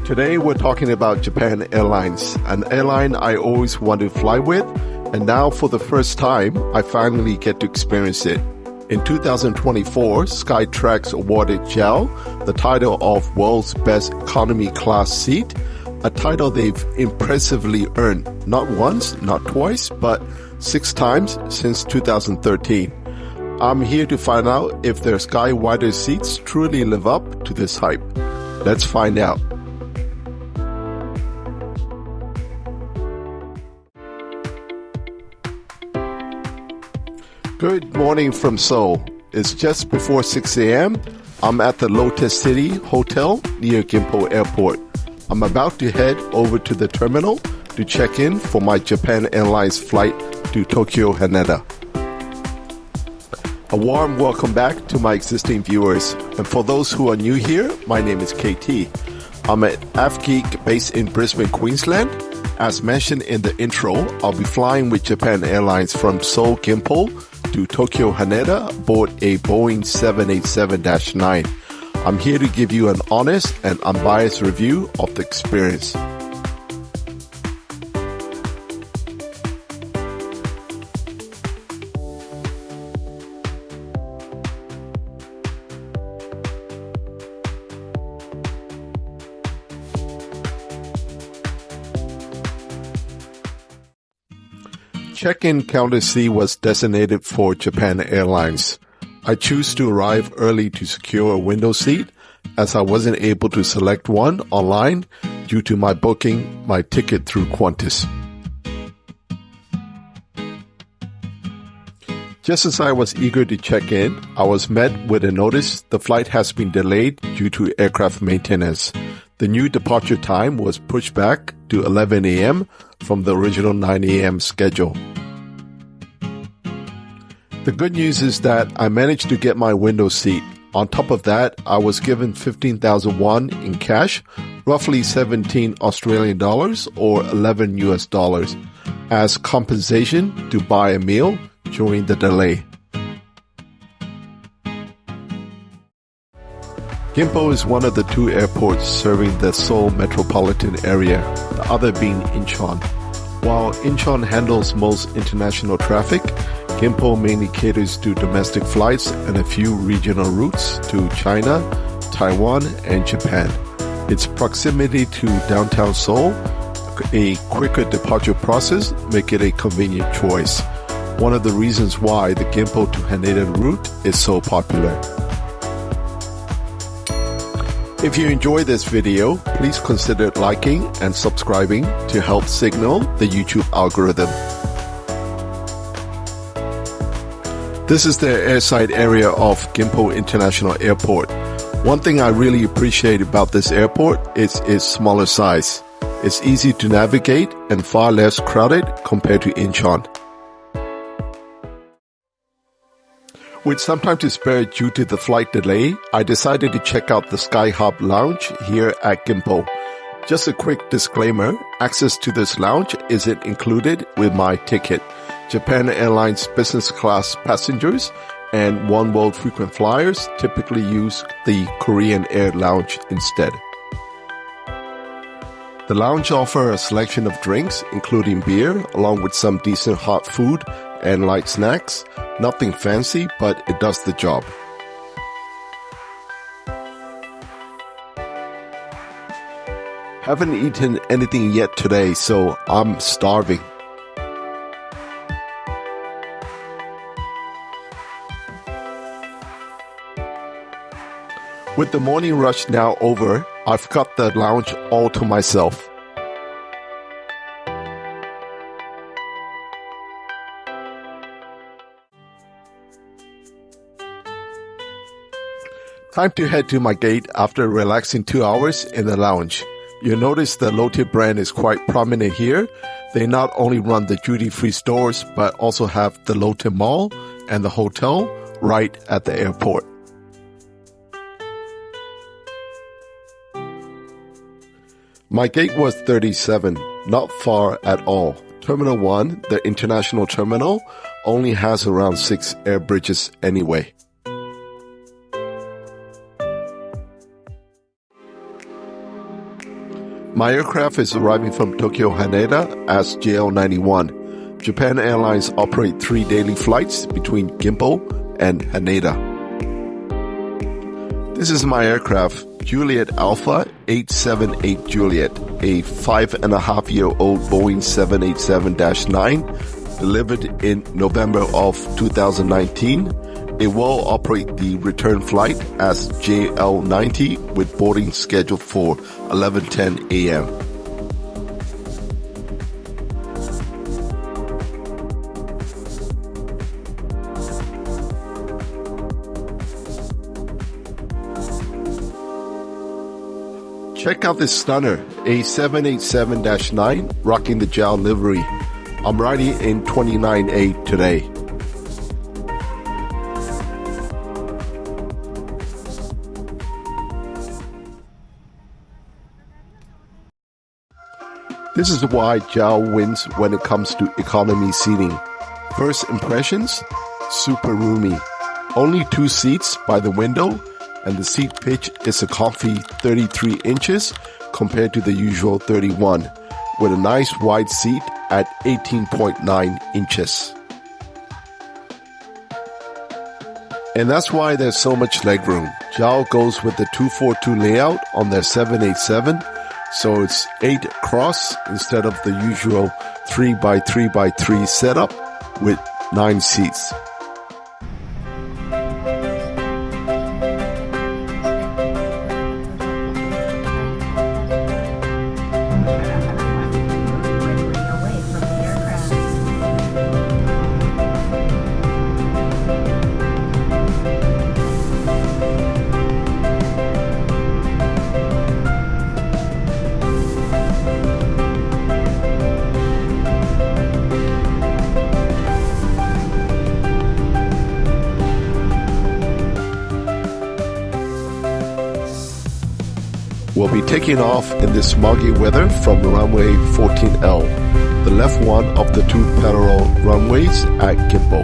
Today we're talking about Japan Airlines, an airline I always wanted to fly with, and now for the first time, I finally get to experience it. In 2024, Skytrax awarded JAL the title of World's Best Economy Class Seat, a title they've impressively earned not once, not twice, but 6 times since 2013. I'm here to find out if their Skywider seats truly live up to this hype. Let's find out. Good morning from Seoul. It's just before 6 a.m. I'm at the Lotus City Hotel near Gimpo Airport. I'm about to head over to the terminal to check in for my Japan Airlines flight to Tokyo Haneda. A warm welcome back to my existing viewers. And for those who are new here, my name is KT. I'm an AvGeek based in Brisbane, Queensland. As mentioned in the intro, I'll be flying with Japan Airlines from Seoul Gimpo to Tokyo Haneda aboard a Boeing 787-9. I'm here to give you an honest and unbiased review of the experience. Check-in counter C was designated for Japan Airlines. I choose to arrive early to secure a window seat as I wasn't able to select one online due to my booking my ticket through Qantas. Just as I was eager to check in, I was met with a notice the flight has been delayed due to aircraft maintenance. The new departure time was pushed back to 11 a.m. from the original 9 a.m. schedule. The good news is that I managed to get my window seat. On top of that, I was given 15,000 won in cash, roughly 17 Australian dollars or 11 US dollars, as compensation to buy a meal during the delay. Gimpo is one of the 2 airports serving the Seoul metropolitan area, the other being Incheon. While Incheon handles most international traffic, Gimpo mainly caters to domestic flights and a few regional routes to China, Taiwan, and Japan. Its proximity to downtown Seoul, a quicker departure process, make it a convenient choice. One of the reasons why the Gimpo to Haneda route is so popular. If you enjoy this video, please consider liking and subscribing to help signal the YouTube algorithm. This is the airside area of Gimpo International Airport. One thing I really appreciate about this airport is its smaller size. It's easy to navigate and far less crowded compared to Incheon. With some time to spare due to the flight delay, I decided to check out the Skyhub Lounge here at Gimpo. Just a quick disclaimer, access to this lounge isn't included with my ticket. Japan Airlines business class passengers and oneworld frequent flyers typically use the Korean Air Lounge instead. The lounge offers a selection of drinks, including beer, along with some decent hot food and light snacks. Nothing fancy, but it does the job. Haven't eaten anything yet today, so I'm starving. With the morning rush now over, I've got the lounge all to myself. Time to head to my gate after a relaxing 2 hours in the lounge. You'll notice the Lotte brand is quite prominent here. They not only run the duty-free stores, but also have the Lotte Mall and the hotel right at the airport. My gate was 37, not far at all. Terminal 1, the international terminal, only has around 6 air bridges anyway. My aircraft is arriving from Tokyo Haneda as JL91. Japan Airlines operate 3 daily flights between Gimpo and Haneda. This is my aircraft, Juliet Alpha 878 Juliet, a 5.5-year-old Boeing 787-9 delivered in November of 2019. It will operate the return flight as JL90 with boarding scheduled for 11:10 a.m. Check out this stunner, a 787-9 rocking the JAL livery. I'm riding in 29A today. This is why JAL wins when it comes to economy seating. First impressions, super roomy. Only 2 seats by the window, and the seat pitch is a comfy 33 inches compared to the usual 31, with a nice wide seat at 18.9 inches. And that's why there's so much legroom. JAL goes with the 242 layout on their 787, so it's 8 across instead of the usual 3x3x3 setup with 9 seats. We'll be taking off in this smoggy weather from runway 14L, the left one of the 2 parallel runways at Gimpo.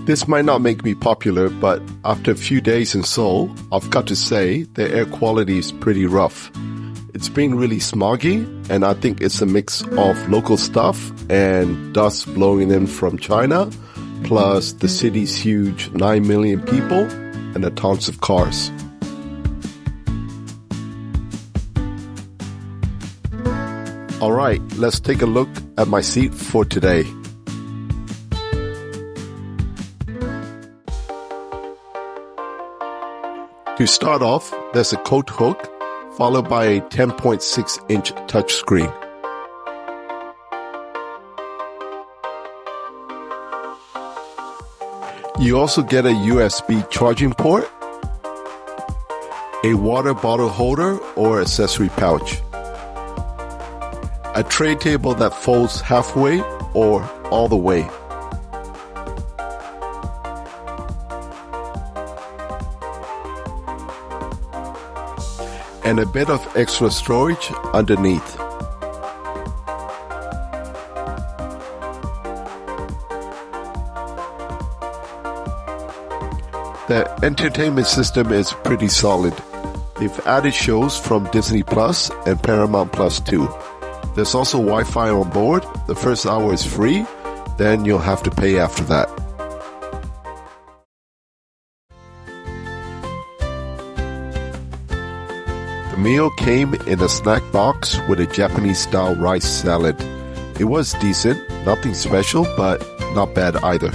This might not make me popular, but after a few days in Seoul, I've got to say the air quality is pretty rough. It's been really smoggy, and I think it's a mix of local stuff and dust blowing in from China, plus the city's huge 9 million people and the tons of cars. Alright, let's take a look at my seat for today. To start off, there's a coat hook, followed by a 10.6-inch touchscreen. You also get a USB charging port, a water bottle holder or accessory pouch, a tray table that folds halfway or all the way, and a bit of extra storage underneath. The entertainment system is pretty solid. They've added shows from Disney Plus and Paramount Plus too. There's also Wi-Fi on board. The first hour is free, then you'll have to pay after that. The meal came in a snack box with a Japanese-style rice salad. It was decent, nothing special, but not bad either.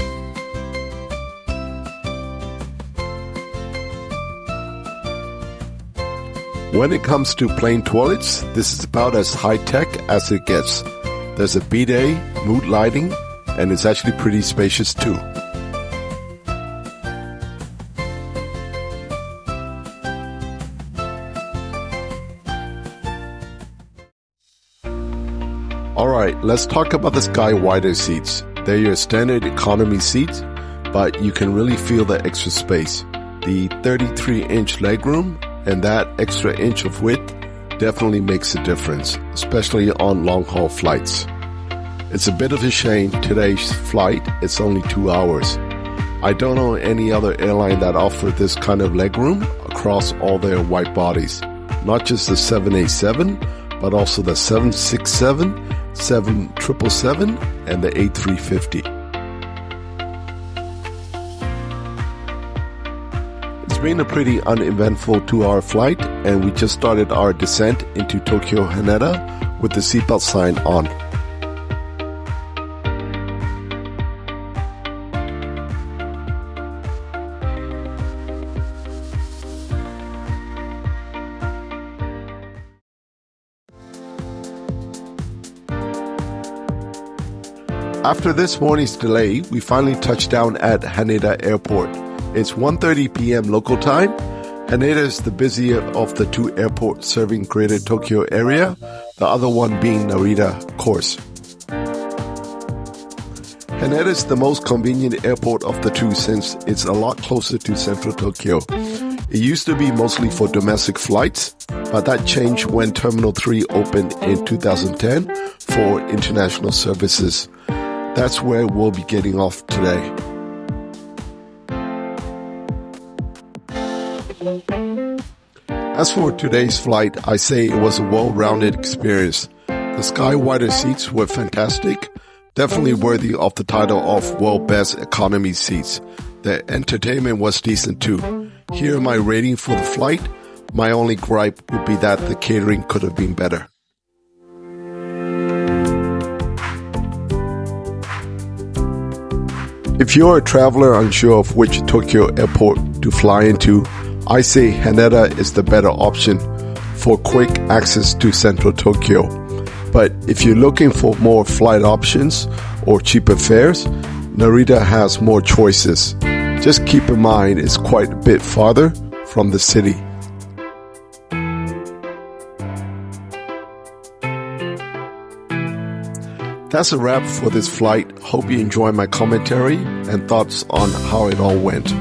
When it comes to plain toilets, this is about as high-tech as it gets. There's a bidet, mood lighting, and it's actually pretty spacious too. Alright, let's talk about the SkyWider seats. They're your standard economy seats, but you can really feel the extra space. The 33-inch legroom and that extra inch of width definitely makes a difference, especially on long-haul flights. It's a bit of a shame today's flight is only 2 hours. I don't know any other airline that offers this kind of legroom across all their wide bodies, not just the 787, but also the 767, 777, and the A350. It's been a pretty uneventful 2-hour flight, and we just started our descent into Tokyo Haneda with the seatbelt sign on. After this morning's delay, we finally touched down at Haneda Airport. It's 1:30 p.m. local time. Haneda is the busier of the two airports serving Greater Tokyo area, the other one being Narita, of course. Haneda is the most convenient airport of the two since it's a lot closer to central Tokyo. It used to be mostly for domestic flights, but that changed when Terminal 3 opened in 2010 for international services. That's where we'll be getting off today. As for today's flight, I say it was a well-rounded experience. The SkyWider seats were fantastic, definitely worthy of the title of World Best Economy Seats. The entertainment was decent too. Here my rating for the flight. My only gripe would be that the catering could have been better. If you're a traveler unsure of which Tokyo airport to fly into, I say Haneda is the better option for quick access to central Tokyo. But if you're looking for more flight options or cheaper fares, Narita has more choices. Just keep in mind it's quite a bit farther from the city. That's a wrap for this flight. Hope you enjoy my commentary and thoughts on how it all went.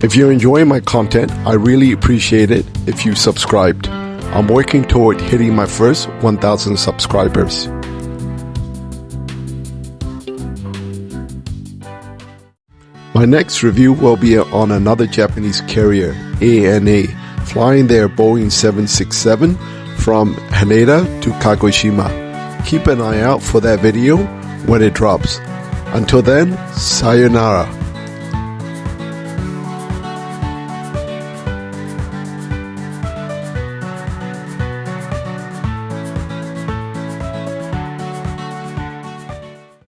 If you're enjoying my content, I really appreciate it if you subscribed. I'm working toward hitting my first 1,000 subscribers. My next review will be on another Japanese carrier, ANA, flying their Boeing 767 from Haneda to Kagoshima. Keep an eye out for that video when it drops. Until then, sayonara.